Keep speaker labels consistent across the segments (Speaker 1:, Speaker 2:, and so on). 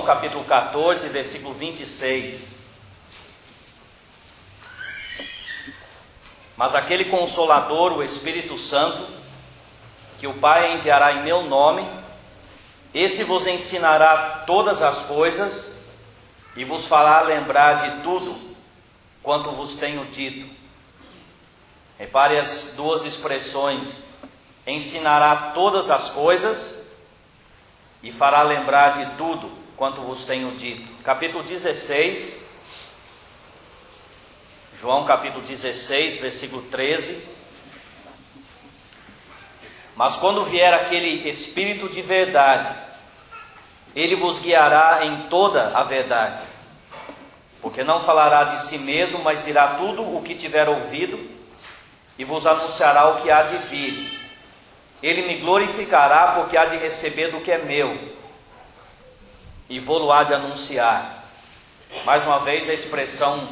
Speaker 1: capítulo 14, versículo 26. Mas aquele Consolador, o Espírito Santo, que o Pai enviará em meu nome, esse vos ensinará todas as coisas e vos fará lembrar de tudo quanto vos tenho dito. Repare as duas expressões: ensinará todas as coisas e fará lembrar de tudo quanto vos tenho dito. Capítulo 16, João capítulo 16, versículo 13. Mas quando vier aquele Espírito de verdade, ele vos guiará em toda a verdade, porque não falará de si mesmo, mas dirá tudo o que tiver ouvido e vos anunciará o que há de vir. Ele me glorificará, porque há de receber do que é meu e vou-lo há de anunciar. Mais uma vez a expressão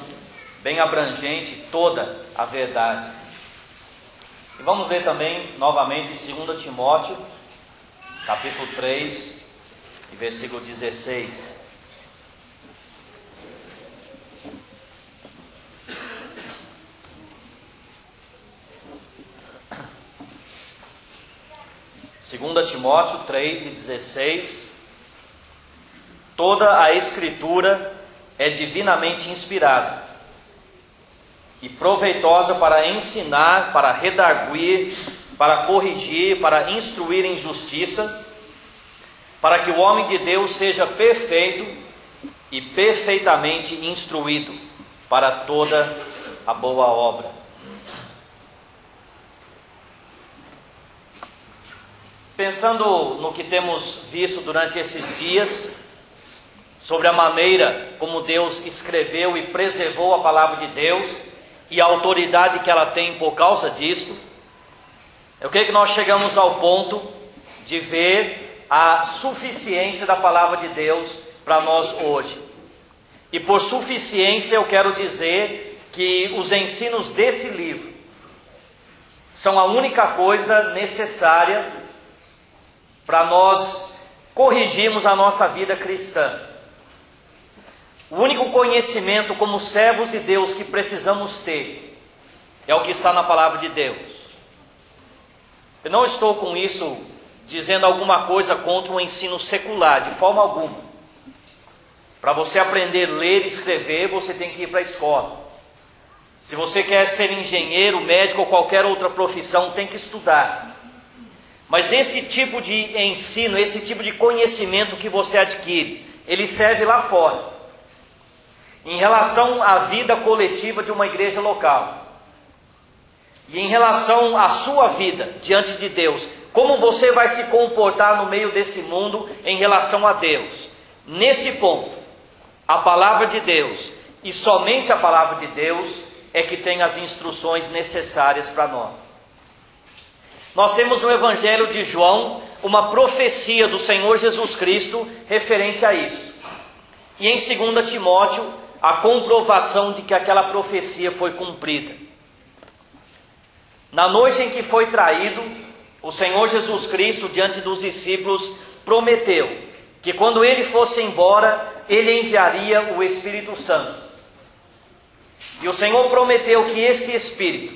Speaker 1: bem abrangente, toda a verdade. E vamos ler também novamente 2 Timóteo, capítulo 3, versículo 16. Segunda Timóteo 3:16. Toda a Escritura é divinamente inspirada e proveitosa para ensinar, para redarguir, para corrigir, para instruir em justiça, para que o homem de Deus seja perfeito e perfeitamente instruído para toda a boa obra. Pensando no que temos visto durante esses dias, sobre a maneira como Deus escreveu e preservou a palavra de Deus e a autoridade que ela tem por causa disso, eu creio que nós chegamos ao ponto de ver a suficiência da palavra de Deus para nós hoje. E por suficiência eu quero dizer que os ensinos desse livro são a única coisa necessária para nós corrigirmos a nossa vida cristã. O único conhecimento como servos de Deus que precisamos ter é o que está na palavra de Deus. Eu não estou com isso dizendo alguma coisa contra o ensino secular, de forma alguma. Para você aprender a ler e escrever, você tem que ir para a escola. Se você quer ser engenheiro, médico ou qualquer outra profissão, tem que estudar. Mas esse tipo de ensino, esse tipo de conhecimento que você adquire, ele serve lá fora, em relação à vida coletiva de uma igreja local, e em relação à sua vida diante de Deus, como você vai se comportar no meio desse mundo em relação a Deus. Nesse ponto, a palavra de Deus, e somente a palavra de Deus, é que tem as instruções necessárias para nós. Nós temos no Evangelho de João uma profecia do Senhor Jesus Cristo referente a isso. E em 2 Timóteo, a comprovação de que aquela profecia foi cumprida. Na noite em que foi traído, o Senhor Jesus Cristo, diante dos discípulos, prometeu que quando ele fosse embora, ele enviaria o Espírito Santo. E o Senhor prometeu que este Espírito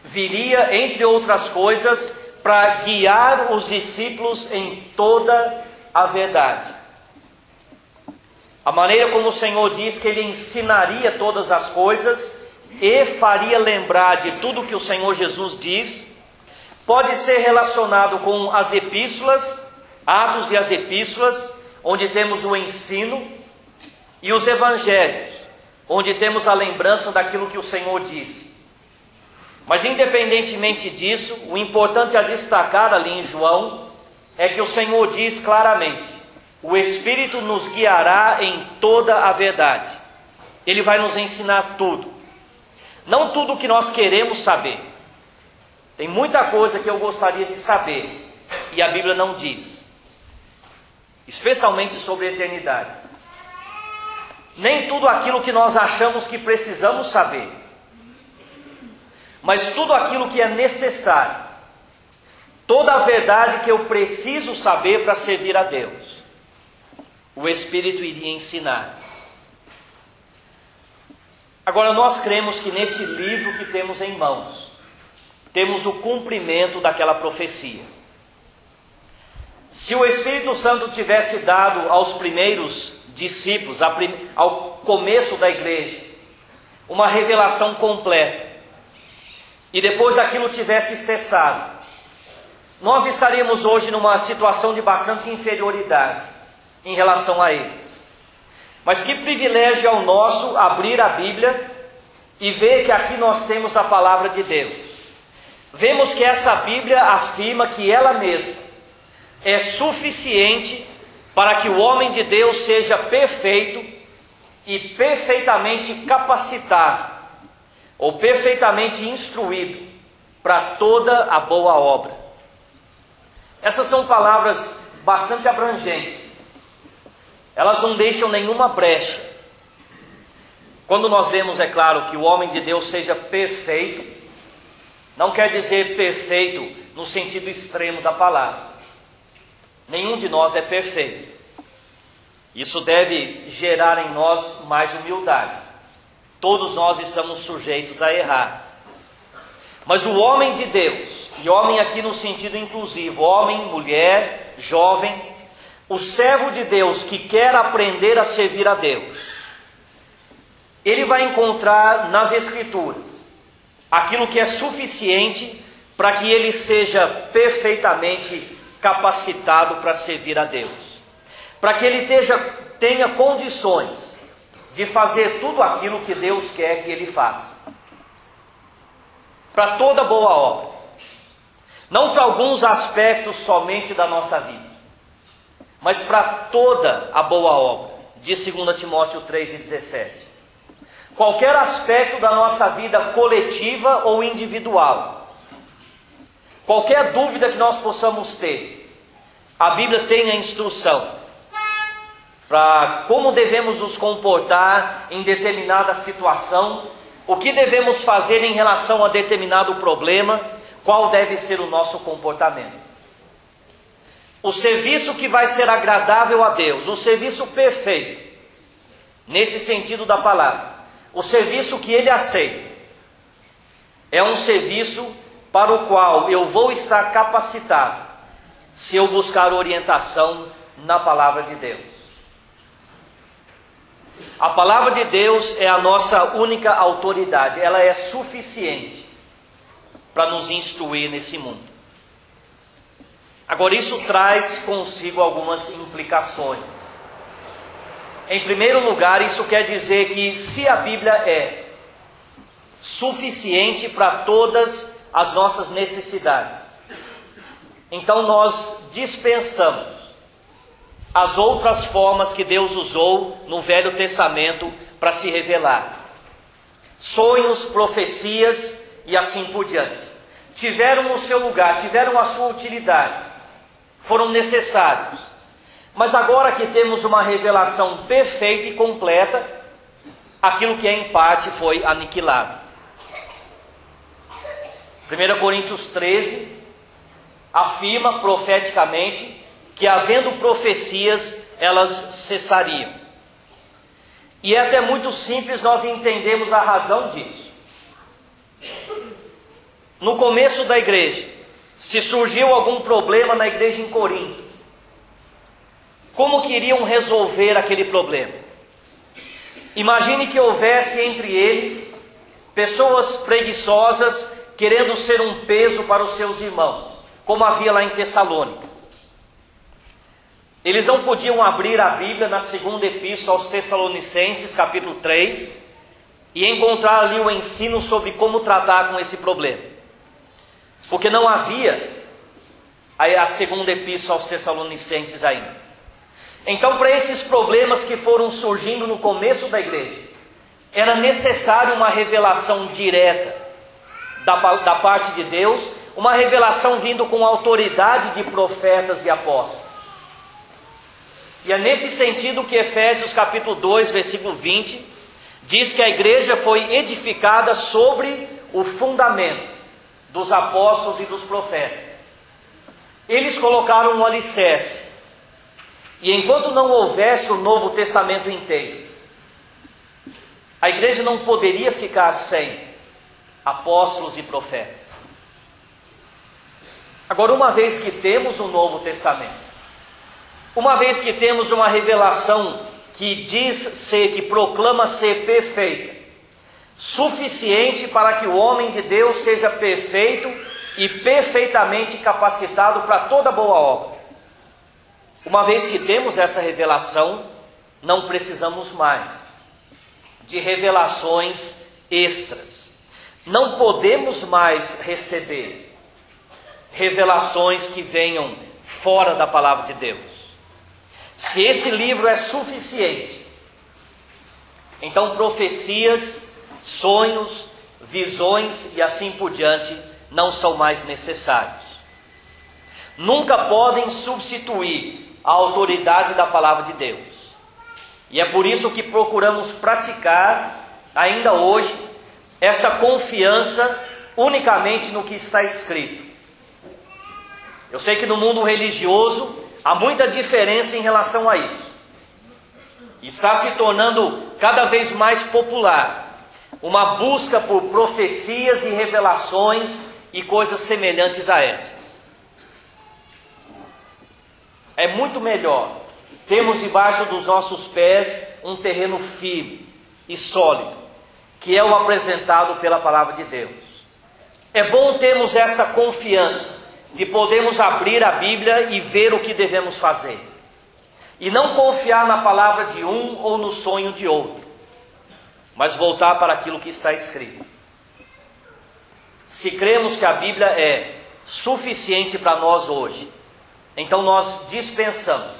Speaker 1: viria, entre outras coisas, para guiar os discípulos em toda a verdade. A maneira como o Senhor diz que Ele ensinaria todas as coisas e faria lembrar de tudo que o Senhor Jesus diz, pode ser relacionado com as epístolas, Atos e as epístolas, onde temos o ensino, e os evangelhos, onde temos a lembrança daquilo que o Senhor disse. Mas independentemente disso, o importante a destacar ali em João é que o Senhor diz claramente: o Espírito nos guiará em toda a verdade. Ele vai nos ensinar tudo. Não tudo o que nós queremos saber. Tem muita coisa que eu gostaria de saber e a Bíblia não diz, especialmente sobre a eternidade. Nem tudo aquilo que nós achamos que precisamos saber, mas tudo aquilo que é necessário, toda a verdade que eu preciso saber para servir a Deus. o Espírito iria ensinar. Agora, nós cremos que nesse livro que temos em mãos, temos o cumprimento daquela profecia. Se o Espírito Santo tivesse dado aos primeiros discípulos, ao começo da igreja, uma revelação completa, e depois aquilo tivesse cessado, nós estaríamos hoje numa situação de bastante inferioridade em relação a eles. Mas que privilégio é o nosso abrir a Bíblia e ver que aqui nós temos a palavra de Deus. Vemos que esta Bíblia afirma que ela mesma é suficiente para que o homem de Deus seja perfeito e perfeitamente capacitado, ou perfeitamente instruído para toda a boa obra. Essas são palavras bastante abrangentes. Elas não deixam nenhuma brecha. Quando nós vemos, é claro, que o homem de Deus seja perfeito, não quer dizer perfeito no sentido extremo da palavra. Nenhum de nós é perfeito. Isso deve gerar em nós mais humildade. Todos nós estamos sujeitos a errar. Mas o homem de Deus, e homem aqui no sentido inclusivo, homem, mulher, jovem, o servo de Deus que quer aprender a servir a Deus, ele vai encontrar nas Escrituras aquilo que é suficiente para que ele seja perfeitamente capacitado para servir a Deus, para que ele tenha condições de fazer tudo aquilo que Deus quer que ele faça, para toda boa obra, não para alguns aspectos somente da nossa vida, mas para toda a boa obra, de 2 Timóteo 3,17. Qualquer aspecto da nossa vida coletiva ou individual, qualquer dúvida que nós possamos ter, a Bíblia tem a instrução para como devemos nos comportar em determinada situação, o que devemos fazer em relação a determinado problema, qual deve ser o nosso comportamento. O serviço que vai ser agradável a Deus, o serviço perfeito, nesse sentido da palavra, o serviço que Ele aceita, é um serviço para o qual eu vou estar capacitado, se eu buscar orientação na palavra de Deus. A palavra de Deus é a nossa única autoridade, ela é suficiente para nos instruir nesse mundo. Agora, isso traz consigo algumas implicações. Em primeiro lugar, isso quer dizer que se a Bíblia é suficiente para todas as nossas necessidades, então nós dispensamos as outras formas que Deus usou no Velho Testamento para se revelar. Sonhos, profecias e assim por diante. Tiveram o seu lugar, tiveram a sua utilidade, foram necessários. Mas agora que temos uma revelação perfeita e completa, aquilo que é em parte foi aniquilado. 1 Coríntios 13 afirma profeticamente que, havendo profecias, elas cessariam. E é até muito simples nós entendemos a razão disso. No começo da igreja, se surgiu algum problema na igreja em Corinto, como queriam resolver aquele problema? Imagine que houvesse entre eles pessoas preguiçosas querendo ser um peso para os seus irmãos, como havia lá em Tessalônica. Eles não podiam abrir a Bíblia na segunda epístola aos Tessalonicenses, capítulo 3, e encontrar ali o ensino sobre como tratar com esse problema, porque não havia a segunda epístola aos Tessalonicenses ainda. Então, para esses problemas que foram surgindo no começo da igreja, era necessário uma revelação direta da parte de Deus, uma revelação vindo com autoridade de profetas e apóstolos. E é nesse sentido que Efésios capítulo 2, versículo 20, diz que a igreja foi edificada sobre o fundamento dos apóstolos e dos profetas. Eles colocaram um alicerce. E enquanto não houvesse o Novo Testamento inteiro, a igreja não poderia ficar sem apóstolos e profetas. Agora, uma vez que temos o Novo Testamento, uma vez que temos uma revelação que diz ser, que proclama ser perfeita, suficiente para que o homem de Deus seja perfeito e perfeitamente capacitado para toda boa obra. Uma vez que temos essa revelação, não precisamos mais de revelações extras. Não podemos mais receber revelações que venham fora da palavra de Deus. Se esse livro é suficiente, então profecias, sonhos, visões e assim por diante não são mais necessários. Nunca podem substituir a autoridade da palavra de Deus. E é por isso que procuramos praticar, ainda hoje, essa confiança unicamente no que está escrito. Eu sei que no mundo religioso há muita diferença em relação a isso. Está se tornando cada vez mais popular uma busca por profecias e revelações e coisas semelhantes a essas. É muito melhor termos debaixo dos nossos pés um terreno firme e sólido, que é o apresentado pela palavra de Deus. É bom termos essa confiança de podermos abrir a Bíblia e ver o que devemos fazer, e não confiar na palavra de um ou no sonho de outro, mas voltar para aquilo que está escrito. Se cremos que a Bíblia é suficiente para nós hoje, então nós dispensamos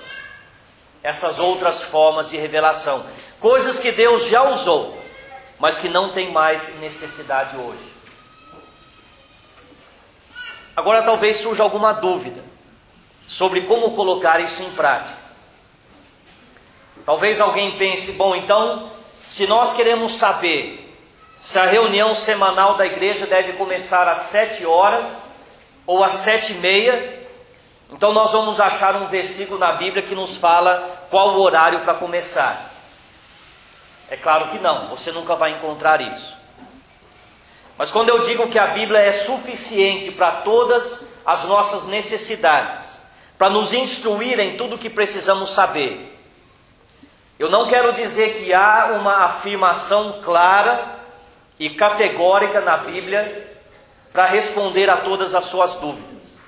Speaker 1: essas outras formas de revelação, coisas que Deus já usou, mas que não tem mais necessidade hoje. Agora talvez surja alguma dúvida sobre como colocar isso em prática. Talvez alguém pense, bom, então, se nós queremos saber se a reunião semanal da igreja deve começar às 7 horas ou às 7h30, então nós vamos achar um versículo na Bíblia que nos fala qual o horário para começar. É claro que não, você nunca vai encontrar isso. Mas quando eu digo que a Bíblia é suficiente para todas as nossas necessidades, para nos instruir em tudo o que precisamos saber, eu não quero dizer que há uma afirmação clara e categórica na Bíblia para responder a todas as suas dúvidas.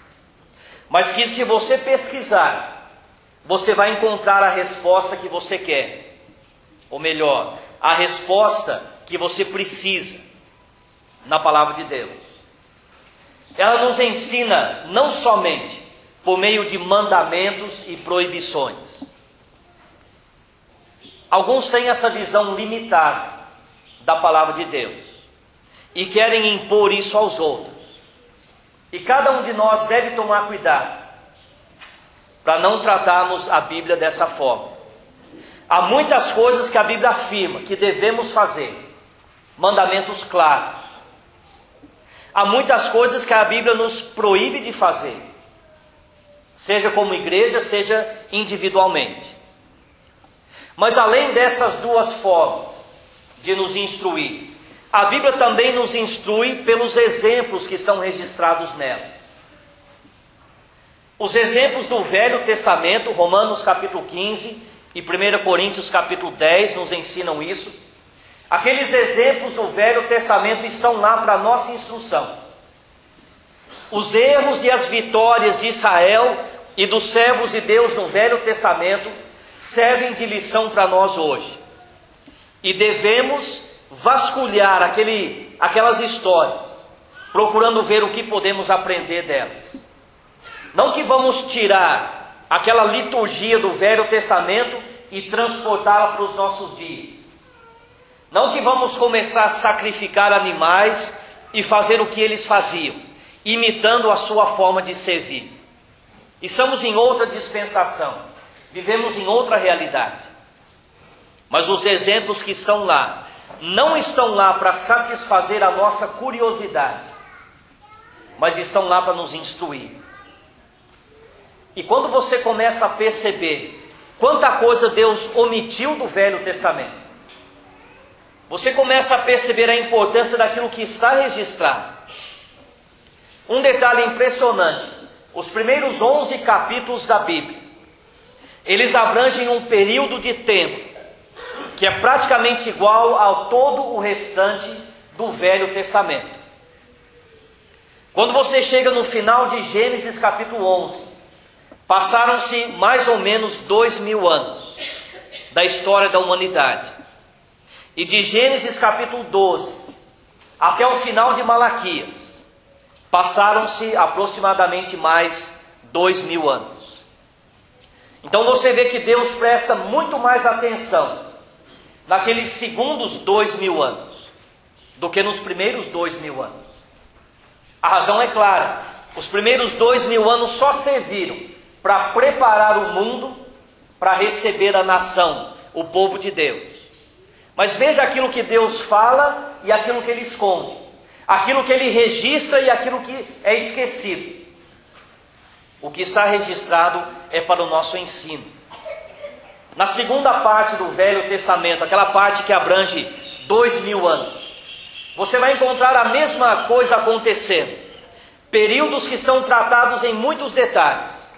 Speaker 1: Mas que se você pesquisar, você vai encontrar a resposta que você quer. Ou melhor, a resposta que você precisa na palavra de Deus. Ela nos ensina não somente por meio de mandamentos e proibições. Alguns têm essa visão limitada da palavra de Deus e querem impor isso aos outros. E cada um de nós deve tomar cuidado para não tratarmos a Bíblia dessa forma. Há muitas coisas que a Bíblia afirma que devemos fazer, mandamentos claros. Há muitas coisas que a Bíblia nos proíbe de fazer, seja como igreja, seja individualmente. Mas além dessas duas formas de nos instruir, a Bíblia também nos instrui pelos exemplos que são registrados nela. Os exemplos do Velho Testamento, Romanos capítulo 15 e 1 Coríntios capítulo 10 nos ensinam isso. Aqueles exemplos do Velho Testamento estão lá para a nossa instrução. Os erros e as vitórias de Israel e dos servos de Deus no Velho Testamento servem de lição para nós hoje. E devemos vasculhar aquelas histórias, procurando ver o que podemos aprender delas. Não que vamos tirar aquela liturgia do Velho Testamento e transportá-la para os nossos dias. Não que vamos começar a sacrificar animais e fazer o que eles faziam, imitando a sua forma de servir. Estamos em outra dispensação, vivemos em outra realidade. Mas os exemplos que estão lá, não estão lá para satisfazer a nossa curiosidade, mas estão lá para nos instruir. E quando você começa a perceber quanta coisa Deus omitiu do Velho Testamento. Você começa a perceber a importância daquilo que está registrado. Um detalhe impressionante: os primeiros 11 capítulos da Bíblia, eles abrangem um período de tempo que é praticamente igual a todo o restante do Velho Testamento. Quando você chega no final de Gênesis capítulo 11, passaram-se mais ou menos 2000 anos da história da humanidade. E de Gênesis capítulo 12 até o final de Malaquias, passaram-se aproximadamente mais 2000 anos. Então você vê que Deus presta muito mais atenção naqueles segundos 2000 anos do que nos primeiros 2000 anos. A razão é clara: os primeiros 2000 anos só serviram para preparar o mundo para receber a nação, o povo de Deus. Mas veja aquilo que Deus fala e aquilo que Ele esconde, aquilo que Ele registra e aquilo que é esquecido. O que está registrado é para o nosso ensino. Na segunda parte do Velho Testamento, aquela parte que abrange 2000 anos, você vai encontrar a mesma coisa acontecendo. Períodos que são tratados em muitos detalhes.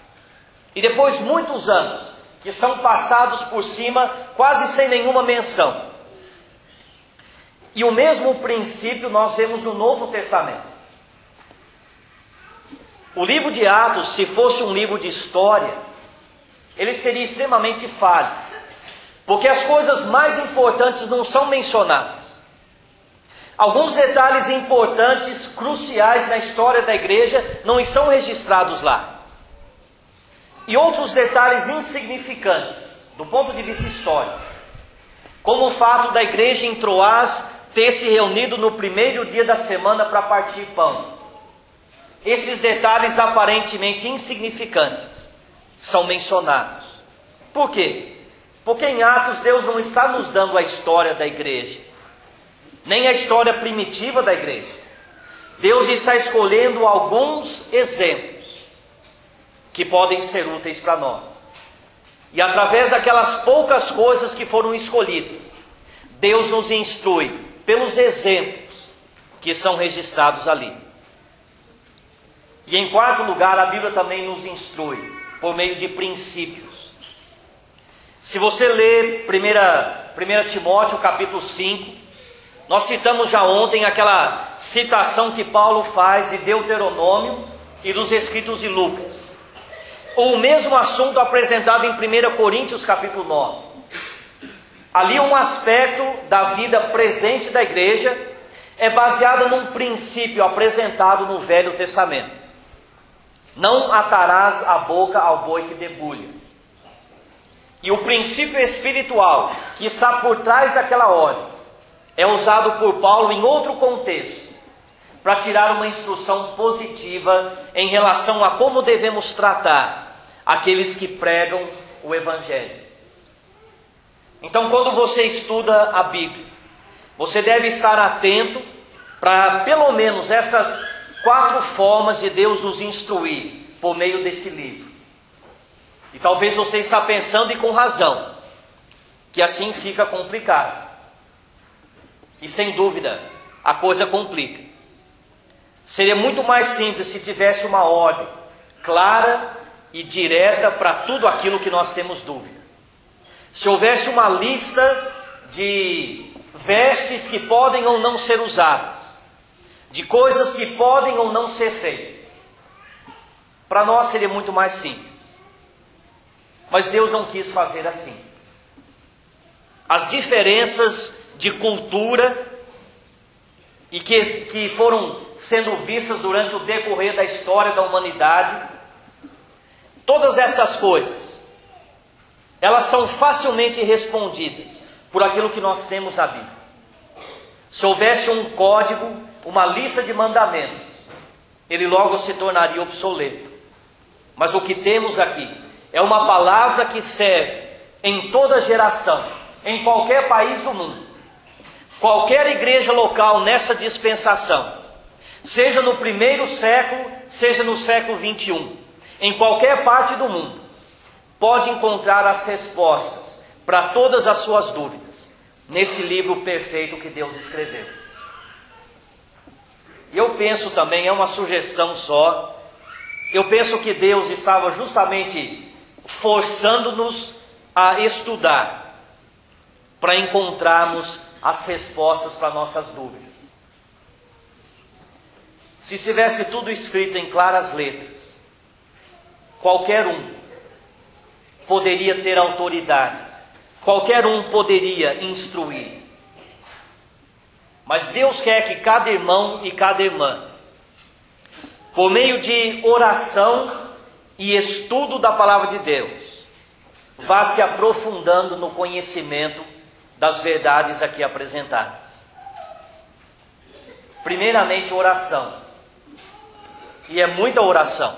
Speaker 1: E depois muitos anos que são passados por cima, quase sem nenhuma menção. E o mesmo princípio nós vemos no Novo Testamento. O livro de Atos, se fosse um livro de história, ele seria extremamente falho, porque as coisas mais importantes não são mencionadas. Alguns detalhes importantes, cruciais na história da igreja não estão registrados lá. E outros detalhes insignificantes, do ponto de vista histórico, como o fato da igreja em Troás ter se reunido no primeiro dia da semana para partir pão. Esses detalhes aparentemente insignificantes são mencionados. Por quê? Porque em Atos Deus não está nos dando a história da igreja, nem a história primitiva da igreja. Deus está escolhendo alguns exemplos que podem ser úteis para nós. E através daquelas poucas coisas que foram escolhidas, Deus nos instrui pelos exemplos que estão registrados ali. E em quarto lugar, a Bíblia também nos instrui por meio de princípios. Se você ler 1 Timóteo capítulo 5, nós citamos já ontem aquela citação que Paulo faz de Deuteronômio e dos escritos de Lucas. Ou o mesmo assunto apresentado em 1 Coríntios capítulo 9. Ali um aspecto da vida presente da igreja é baseado num princípio apresentado no Velho Testamento. Não atarás a boca ao boi que debulha. E o princípio espiritual que está por trás daquela ordem é usado por Paulo em outro contexto, para tirar uma instrução positiva em relação a como devemos tratar aqueles que pregam o Evangelho. Então, quando você estuda a Bíblia, você deve estar atento para pelo menos essas 4 formas de Deus nos instruir por meio desse livro. E talvez você está pensando, e com razão, que assim fica complicado. E sem dúvida, a coisa complica. Seria muito mais simples se tivesse uma ordem clara e direta para tudo aquilo que nós temos dúvida. Se houvesse uma lista de vestes que podem ou não ser usadas, de coisas que podem ou não ser feitas, para nós seria muito mais simples. Mas Deus não quis fazer assim. As diferenças de cultura e que foram sendo vistas durante o decorrer da história da humanidade, todas essas coisas, elas são facilmente respondidas por aquilo que nós temos na Bíblia. Se houvesse um código, uma lista de mandamentos, ele logo se tornaria obsoleto. Mas o que temos aqui é uma palavra que serve em toda geração, em qualquer país do mundo. Qualquer igreja local nessa dispensação, seja no primeiro século, seja no século 21, em qualquer parte do mundo, pode encontrar as respostas para todas as suas dúvidas nesse livro perfeito que Deus escreveu. E eu penso também, é uma sugestão só, eu penso que Deus estava justamente forçando-nos a estudar para encontrarmos as respostas para nossas dúvidas. Se estivesse tudo escrito em claras letras, qualquer um poderia ter autoridade, qualquer um poderia instruir. Mas Deus quer que cada irmão e cada irmã, por meio de oração e estudo da palavra de Deus, vá se aprofundando no conhecimento das verdades aqui apresentadas. Primeiramente, oração. E é muita oração.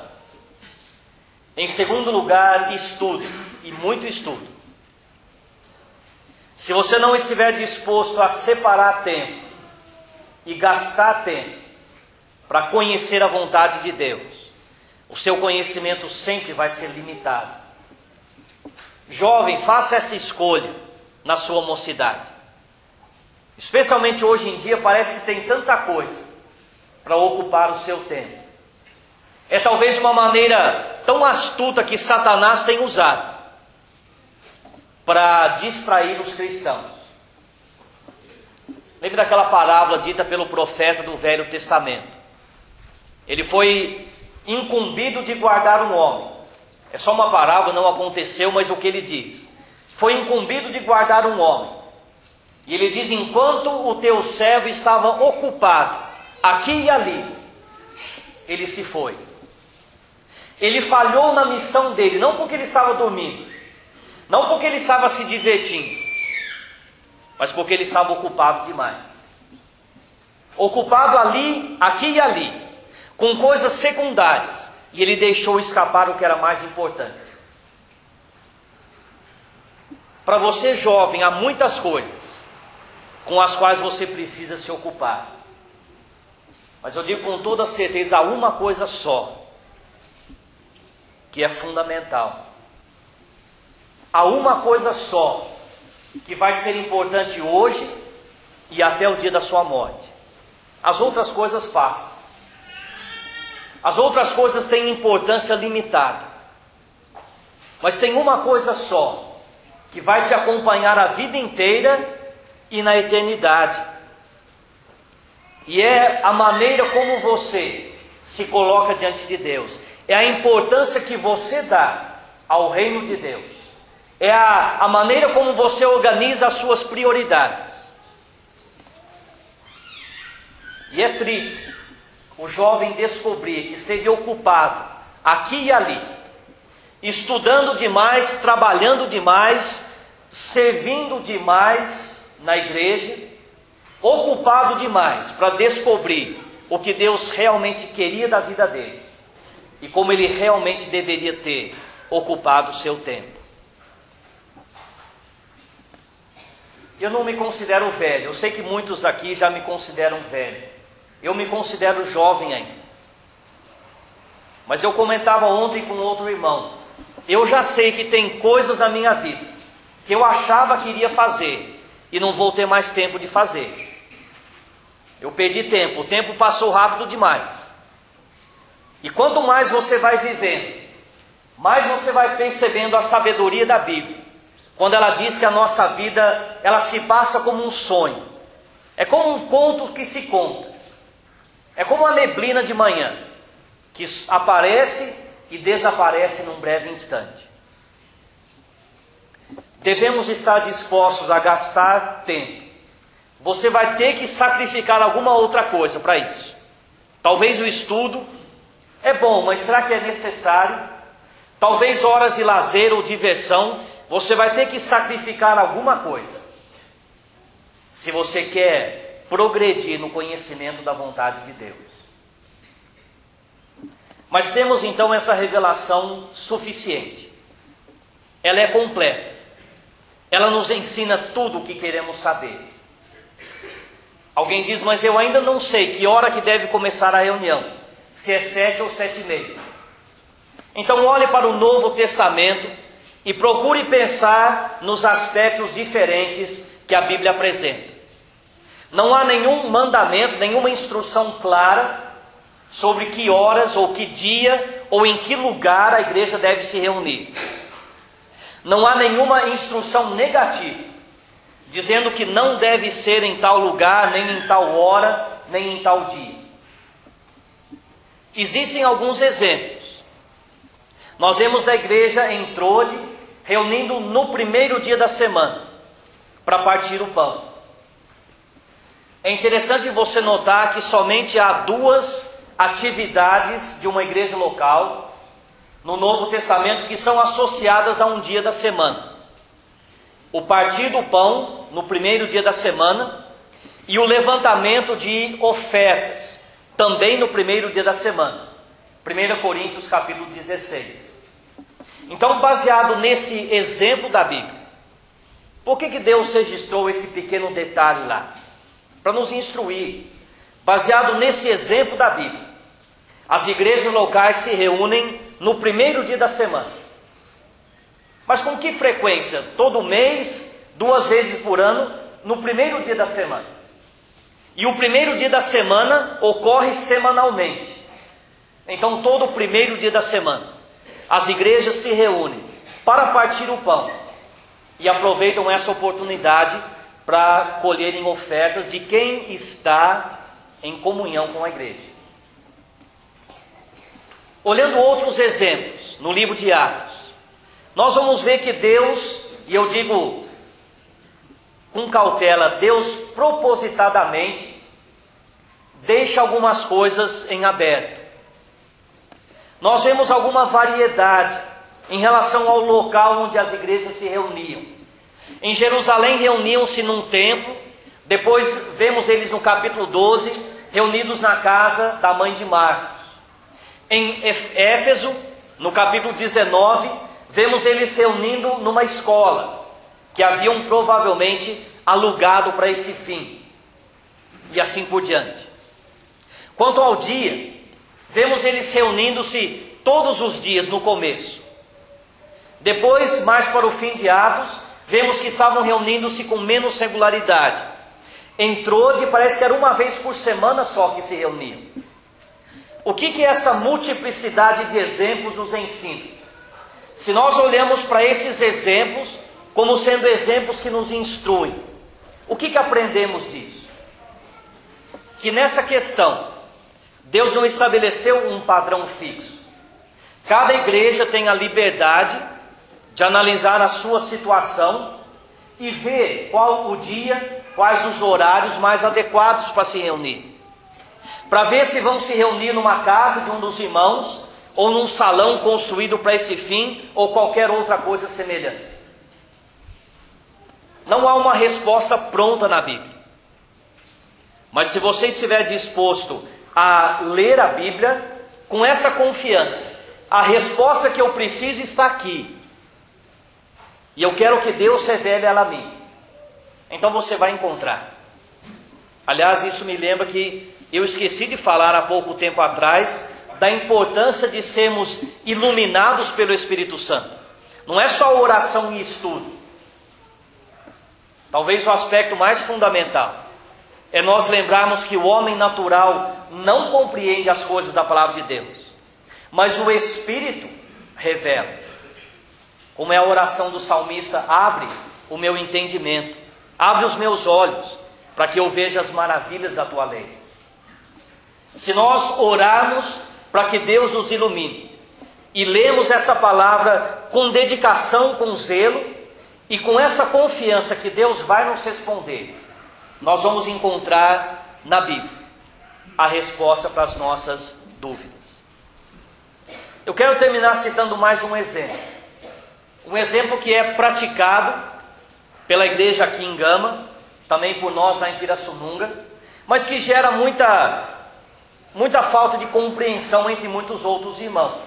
Speaker 1: Em segundo lugar, estudo. E muito estudo. Se você não estiver disposto a separar tempo e gastar tempo para conhecer a vontade de Deus, o seu conhecimento sempre vai ser limitado. Jovem, faça essa escolha na sua mocidade. Especialmente hoje em dia, parece que tem tanta coisa para ocupar o seu tempo. É talvez uma maneira tão astuta que Satanás tem usado para distrair os cristãos. Lembre daquela parábola dita pelo profeta do Velho Testamento. Ele foi incumbido de guardar um homem. É só uma parábola, não aconteceu, mas o que ele diz? Foi incumbido de guardar um homem. E ele diz, enquanto o teu servo estava ocupado, aqui e ali, ele se foi. Ele falhou na missão dele, não porque ele estava dormindo, não porque ele estava se divertindo, mas porque ele estava ocupado demais. Ocupado ali, aqui e ali, com coisas secundárias, e ele deixou escapar o que era mais importante. Para você jovem, há muitas coisas com as quais você precisa se ocupar. Mas eu digo com toda certeza, há uma coisa só que é fundamental. Há uma coisa só que vai ser importante hoje e até o dia da sua morte. As outras coisas passam. As outras coisas têm importância limitada. Mas tem uma coisa só que vai te acompanhar a vida inteira e na eternidade. E é a maneira como você se coloca diante de Deus. É a importância que você dá ao reino de Deus. É a maneira como você organiza as suas prioridades. E é triste o jovem descobrir que esteve ocupado aqui e ali, estudando demais, trabalhando demais, servindo demais na igreja, ocupado demais para descobrir o que Deus realmente queria da vida dele e como ele realmente deveria ter ocupado o seu tempo. Eu não me considero velho, eu sei que muitos aqui já me consideram velho. Eu me considero jovem ainda. Mas eu comentava ontem com outro irmão. Eu já sei que tem coisas na minha vida que eu achava que iria fazer e não vou ter mais tempo de fazer. Eu perdi tempo, o tempo passou rápido demais. E quanto mais você vai vivendo, mais você vai percebendo a sabedoria da Bíblia. Quando ela diz que a nossa vida, ela se passa como um sonho. É como um conto que se conta. É como a neblina de manhã, que aparece e desaparece num breve instante. Devemos estar dispostos a gastar tempo. Você vai ter que sacrificar alguma outra coisa para isso. Talvez o estudo é bom, mas será que é necessário? Talvez horas de lazer ou diversão, você vai ter que sacrificar alguma coisa. Se você quer progredir no conhecimento da vontade de Deus. Mas temos então essa revelação suficiente. Ela é completa. Ela nos ensina tudo o que queremos saber. Alguém diz, mas eu ainda não sei que hora que deve começar a reunião. Se é 7 ou 7:30. Então olhe para o Novo Testamento e procure pensar nos aspectos diferentes que a Bíblia apresenta. Não há nenhum mandamento, nenhuma instrução clara sobre que horas ou que dia ou em que lugar a igreja deve se reunir. Não há nenhuma instrução negativa, dizendo que não deve ser em tal lugar, nem em tal hora, nem em tal dia. Existem alguns exemplos. Nós vemos da igreja em Trode, reunindo no primeiro dia da semana, para partir o pão. É interessante você notar que somente há duas atividades de uma igreja local no Novo Testamento que são associadas a um dia da semana: o partir do pão no primeiro dia da semana e o levantamento de ofertas também no primeiro dia da semana. 1 Coríntios capítulo 16. Então, baseado nesse exemplo da Bíblia, por que Deus registrou esse pequeno detalhe lá? Para nos instruir. Baseado nesse exemplo da Bíblia, as igrejas locais se reúnem no primeiro dia da semana. Mas com que frequência? Todo mês, 2 vezes por ano, no primeiro dia da semana. E o primeiro dia da semana ocorre semanalmente. Então, todo o primeiro dia da semana, as igrejas se reúnem para partir o pão e aproveitam essa oportunidade para colherem ofertas de quem está em comunhão com a igreja. Olhando outros exemplos no livro de Atos, nós vamos ver que Deus, e eu digo com cautela, Deus propositadamente deixa algumas coisas em aberto. Nós vemos alguma variedade em relação ao local onde as igrejas se reuniam. Em Jerusalém reuniam-se num templo, depois vemos eles no capítulo 12, reunidos na casa da mãe de Marcos. Em Éfeso, no capítulo 19, vemos eles reunindo numa escola, que haviam provavelmente alugado para esse fim, e assim por diante. Quanto ao dia, vemos eles reunindo-se todos os dias no começo. Depois, mais para o fim de Atos, vemos que estavam reunindo-se com menos regularidade. Em Trode, parece que era uma vez por semana só que se reuniam. O que essa multiplicidade de exemplos nos ensina? Se nós olhamos para esses exemplos como sendo exemplos que nos instruem, o que aprendemos disso? Que nessa questão, Deus não estabeleceu um padrão fixo. Cada igreja tem a liberdade de analisar a sua situação e ver qual o dia, quais os horários mais adequados para se reunir. Para ver se vão se reunir numa casa de um dos irmãos, ou num salão construído para esse fim, ou qualquer outra coisa semelhante. Não há uma resposta pronta na Bíblia. Mas se você estiver disposto a ler a Bíblia com essa confiança, a resposta que eu preciso está aqui, e eu quero que Deus revele ela a mim, então você vai encontrar. Aliás, isso me lembra que eu esqueci de falar há pouco tempo atrás da importância de sermos iluminados pelo Espírito Santo. Não é só oração e estudo. Talvez o aspecto mais fundamental é nós lembrarmos que o homem natural não compreende as coisas da palavra de Deus, mas o Espírito revela. Como é a oração do salmista: abre o meu entendimento, abre os meus olhos, para que eu veja as maravilhas da tua lei. Se nós orarmos para que Deus nos ilumine, e lemos essa palavra com dedicação, com zelo, e com essa confiança que Deus vai nos responder, nós vamos encontrar na Bíblia a resposta para as nossas dúvidas. Eu quero terminar citando mais um exemplo. Um exemplo que é praticado pela igreja aqui em Gama, também por nós lá em Pirassununga, mas que gera muita falta de compreensão entre muitos outros irmãos.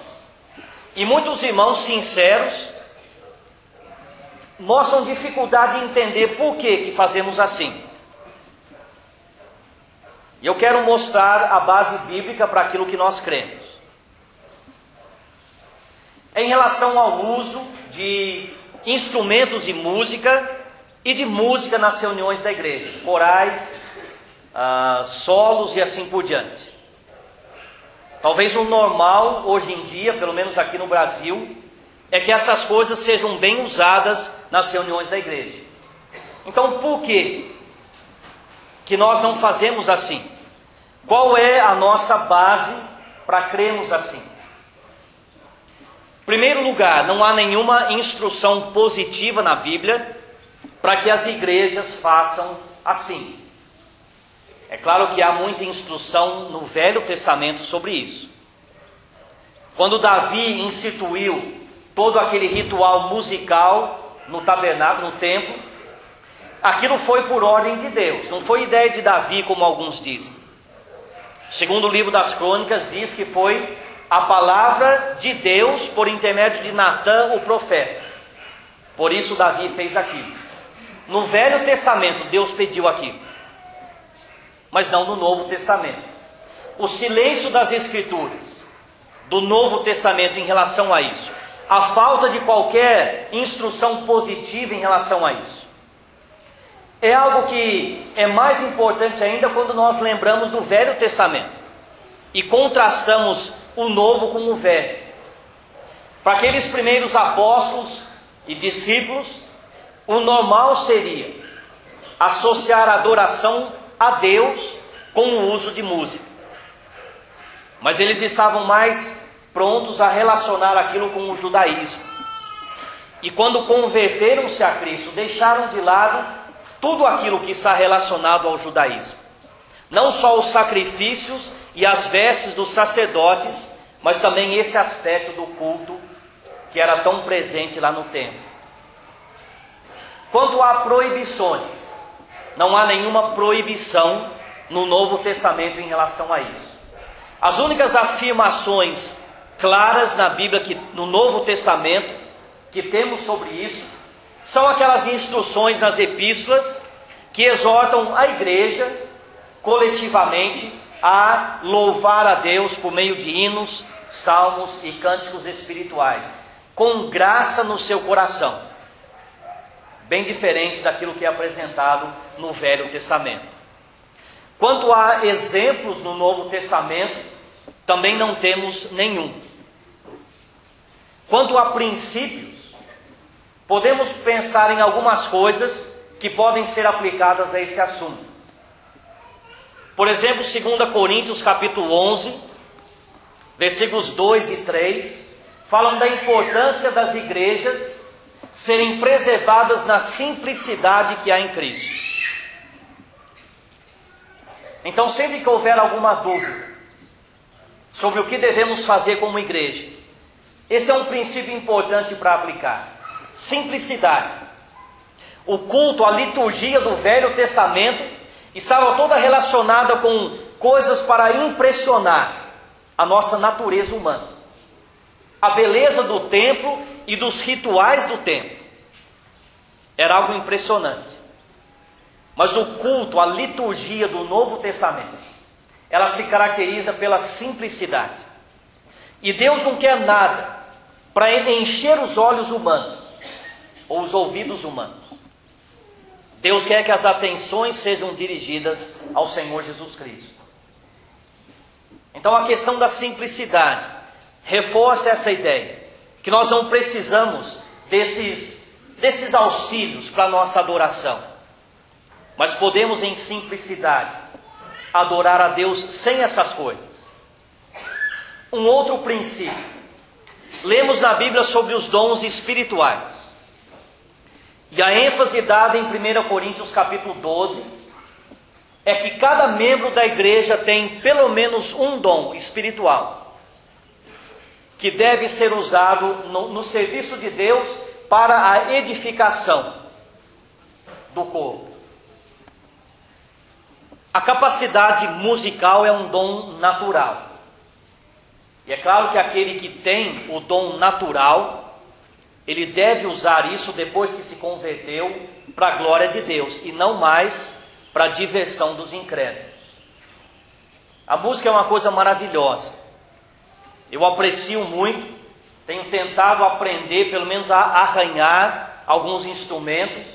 Speaker 1: E muitos irmãos sinceros mostram dificuldade em entender por que fazemos assim. E eu quero mostrar a base bíblica para aquilo que nós cremos. Em relação ao uso de instrumentos de música e de música nas reuniões da igreja, corais, solos e assim por diante. Talvez o normal hoje em dia, pelo menos aqui no Brasil, é que essas coisas sejam bem usadas nas reuniões da igreja. Então, por que nós não fazemos assim? Qual é a nossa base para crermos assim? Em primeiro lugar, não há nenhuma instrução positiva na Bíblia para que as igrejas façam assim. É claro que há muita instrução no Velho Testamento sobre isso. Quando Davi instituiu todo aquele ritual musical no tabernáculo, no templo, aquilo foi por ordem de Deus, não foi ideia de Davi, como alguns dizem. Segundo o livro das Crônicas, diz que foi a palavra de Deus por intermédio de Natã, o profeta. Por isso Davi fez aquilo. No Velho Testamento, Deus pediu aquilo, mas não no Novo Testamento. O silêncio das Escrituras do Novo Testamento em relação a isso, a falta de qualquer instrução positiva em relação a isso, é algo que é mais importante ainda quando nós lembramos do Velho Testamento e contrastamos o Novo com o Velho. Para aqueles primeiros apóstolos e discípulos, o normal seria associar a adoração a Deus com o uso de música. Mas eles estavam mais prontos a relacionar aquilo com o judaísmo. E quando converteram-se a Cristo, deixaram de lado tudo aquilo que está relacionado ao judaísmo. Não só os sacrifícios e as vestes dos sacerdotes, mas também esse aspecto do culto que era tão presente lá no templo. Quanto a proibições, não há nenhuma proibição no Novo Testamento em relação a isso. As únicas afirmações claras na Bíblia, no Novo Testamento, que temos sobre isso, são aquelas instruções nas epístolas que exortam a igreja coletivamente a louvar a Deus por meio de hinos, salmos e cânticos espirituais, com graça no seu coração. Bem diferente daquilo que é apresentado no Velho Testamento. Quanto a exemplos no Novo Testamento, também não temos nenhum. Quanto a princípios, podemos pensar em algumas coisas que podem ser aplicadas a esse assunto. Por exemplo, 2 Coríntios capítulo 11, versículos 2 e 3, falam da importância das igrejas serem preservadas na simplicidade que há em Cristo. Então, sempre que houver alguma dúvida sobre o que devemos fazer como igreja, esse é um princípio importante para aplicar. Simplicidade. O culto, a liturgia do Velho Testamento estava toda relacionada com coisas para impressionar a nossa natureza humana. A beleza do templo e dos rituais do templo era algo impressionante. Mas o culto, a liturgia do Novo Testamento, ela se caracteriza pela simplicidade. E Deus não quer nada para encher os olhos humanos ou os ouvidos humanos. Deus quer que as atenções sejam dirigidas ao Senhor Jesus Cristo. Então a questão da simplicidade reforça essa ideia, que nós não precisamos desses auxílios para a nossa adoração, mas podemos em simplicidade adorar a Deus sem essas coisas. Um outro princípio, lemos na Bíblia sobre os dons espirituais. E a ênfase dada em 1 Coríntios capítulo 12 é que cada membro da igreja tem pelo menos um dom espiritual que deve ser usado no serviço de Deus para a edificação do corpo. A capacidade musical é um dom natural. E é claro que aquele que tem o dom natural, ele deve usar isso depois que se converteu para a glória de Deus e não mais para a diversão dos incrédulos. A música é uma coisa maravilhosa. Eu aprecio muito tenho tentado aprender, pelo menos a arranhar alguns instrumentos.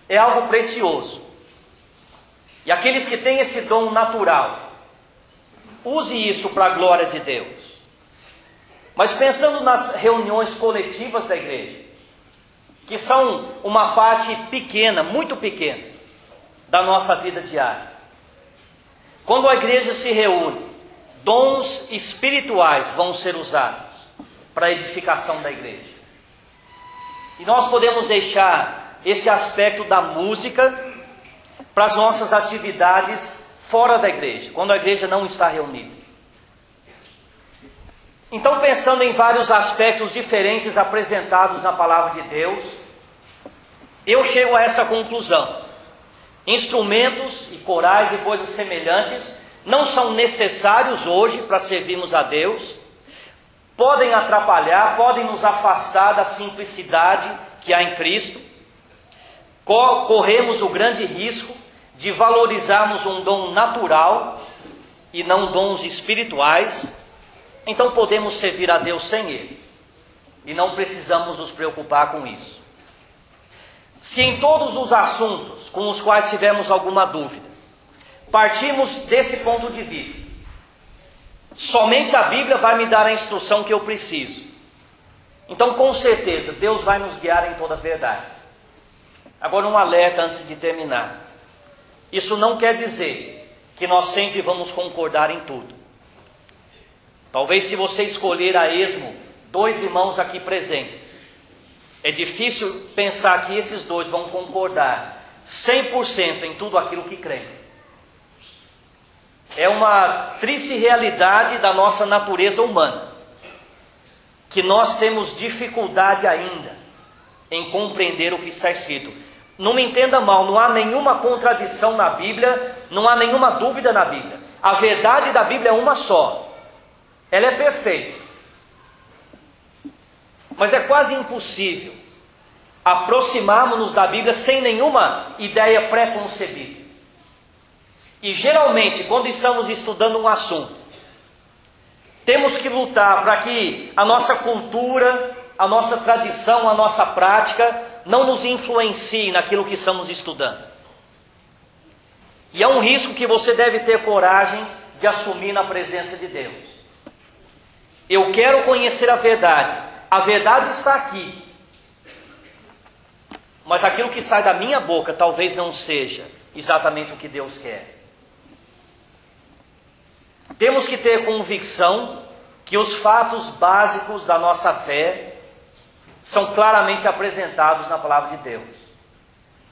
Speaker 1: É algo precioso. E aqueles que têm esse dom natural, use isso para a glória de Deus. Mas pensando nas reuniões coletivas da igreja, que são uma parte pequena, muito pequena, da nossa vida diária. Quando a igreja se reúne, dons espirituais vão ser usados para a edificação da igreja. E nós podemos deixar esse aspecto da música para as nossas atividades fora da igreja, quando a igreja não está reunida. Então, pensando em vários aspectos diferentes apresentados na palavra de Deus, eu chego a essa conclusão: instrumentos e corais e coisas semelhantes não são necessários hoje para servirmos a Deus, podem atrapalhar, podem nos afastar da simplicidade que há em Cristo. Corremos o grande risco de valorizarmos um dom natural e não dons espirituais. Então podemos servir a Deus sem eles, e não precisamos nos preocupar com isso. Se em todos os assuntos com os quais tivermos alguma dúvida, partimos desse ponto de vista, somente a Bíblia vai me dar a instrução que eu preciso, então com certeza Deus vai nos guiar em toda a verdade. Agora um alerta antes de terminar: isso não quer dizer que nós sempre vamos concordar em tudo. Talvez, se você escolher a esmo 2 irmãos aqui presentes, é difícil pensar que esses 2 vão concordar 100% em tudo aquilo que creem. É uma triste realidade da nossa natureza humana, que nós temos dificuldade ainda em compreender o que está escrito. Não me entenda mal, não há nenhuma contradição na Bíblia, não há nenhuma dúvida na Bíblia. A verdade da Bíblia é uma só. Ela é perfeita. Mas é quase impossível aproximarmos-nos da Bíblia sem nenhuma ideia pré-concebida. E geralmente, quando estamos estudando um assunto, temos que lutar para que a nossa cultura, a nossa tradição, a nossa prática não nos influencie naquilo que estamos estudando. E é um risco que você deve ter coragem de assumir na presença de Deus. Eu quero conhecer a verdade está aqui, mas aquilo que sai da minha boca talvez não seja exatamente o que Deus quer. Temos que ter convicção que os fatos básicos da nossa fé são claramente apresentados na palavra de Deus,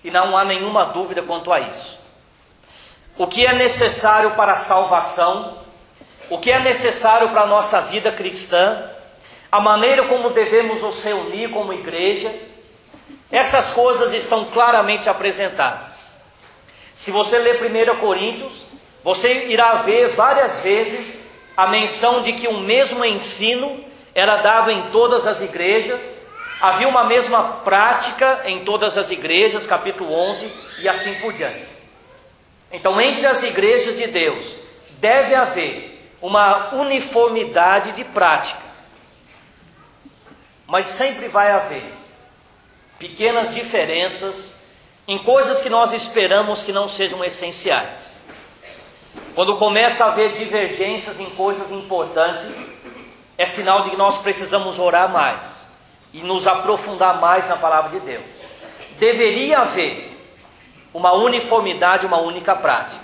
Speaker 1: e não há nenhuma dúvida quanto a isso. O que é necessário para a salvação, o que é necessário para a nossa vida cristã, a maneira como devemos nos reunir como igreja, essas coisas estão claramente apresentadas. Se você ler 1 Coríntios, você irá ver várias vezes a menção de que o mesmo ensino era dado em todas as igrejas, havia uma mesma prática em todas as igrejas, capítulo 11, e assim por diante. Então, entre as igrejas de Deus, deve haver uma uniformidade de prática, mas sempre vai haver pequenas diferenças em coisas que nós esperamos que não sejam essenciais. Quando começa a haver divergências em coisas importantes, é sinal de que nós precisamos orar mais e nos aprofundar mais na palavra de Deus. Deveria haver uma uniformidade, uma única prática.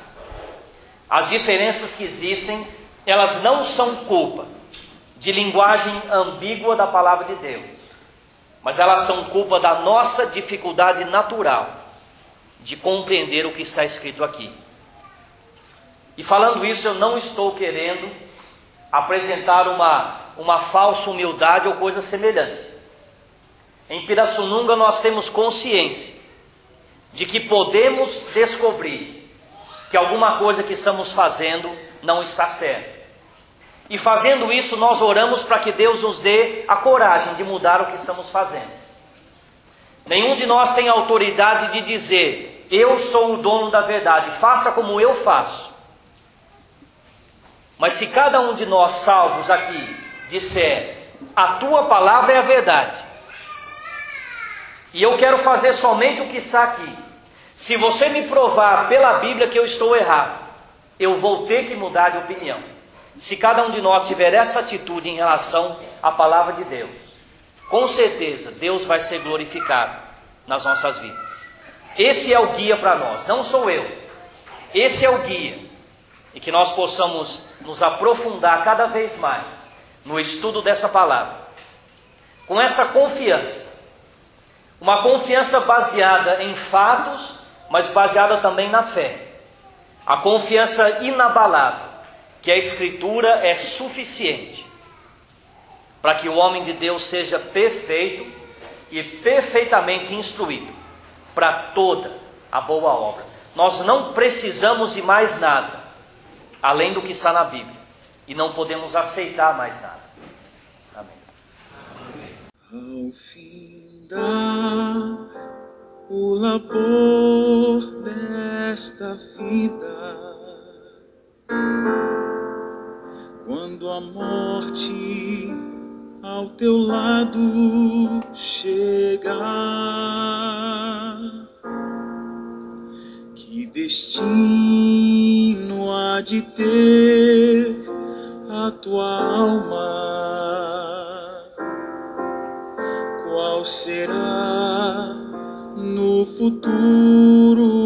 Speaker 1: As diferenças que existem, elas não são culpa de linguagem ambígua da palavra de Deus, mas elas são culpa da nossa dificuldade natural de compreender o que está escrito aqui. E falando isso, eu não estou querendo apresentar uma falsa humildade ou coisa semelhante. Em Pirassununga nós temos consciência de que podemos descobrir que alguma coisa que estamos fazendo não está certa. E fazendo isso, nós oramos para que Deus nos dê a coragem de mudar o que estamos fazendo. Nenhum de nós tem autoridade de dizer: eu sou o dono da verdade, faça como eu faço. Mas se cada um de nós salvos aqui disser: a tua palavra é a verdade. E eu quero fazer somente o que está aqui. Se você me provar pela Bíblia que eu estou errado, eu vou ter que mudar de opinião. Se cada um de nós tiver essa atitude em relação à palavra de Deus, com certeza Deus vai ser glorificado nas nossas vidas. Esse é o guia para nós, não sou eu. Esse é o guia. E que nós possamos nos aprofundar cada vez mais no estudo dessa palavra, com essa confiança. Uma confiança baseada em fatos, mas baseada também na fé. A confiança inabalável, que a Escritura é suficiente para que o homem de Deus seja perfeito e perfeitamente instruído para toda a boa obra. Nós não precisamos de mais nada, além do que está na Bíblia. E não podemos aceitar mais nada. Amém.
Speaker 2: Ao findar o labor desta vida, quando a morte ao teu lado chegar, que destino há de ter a tua alma? Qual será no futuro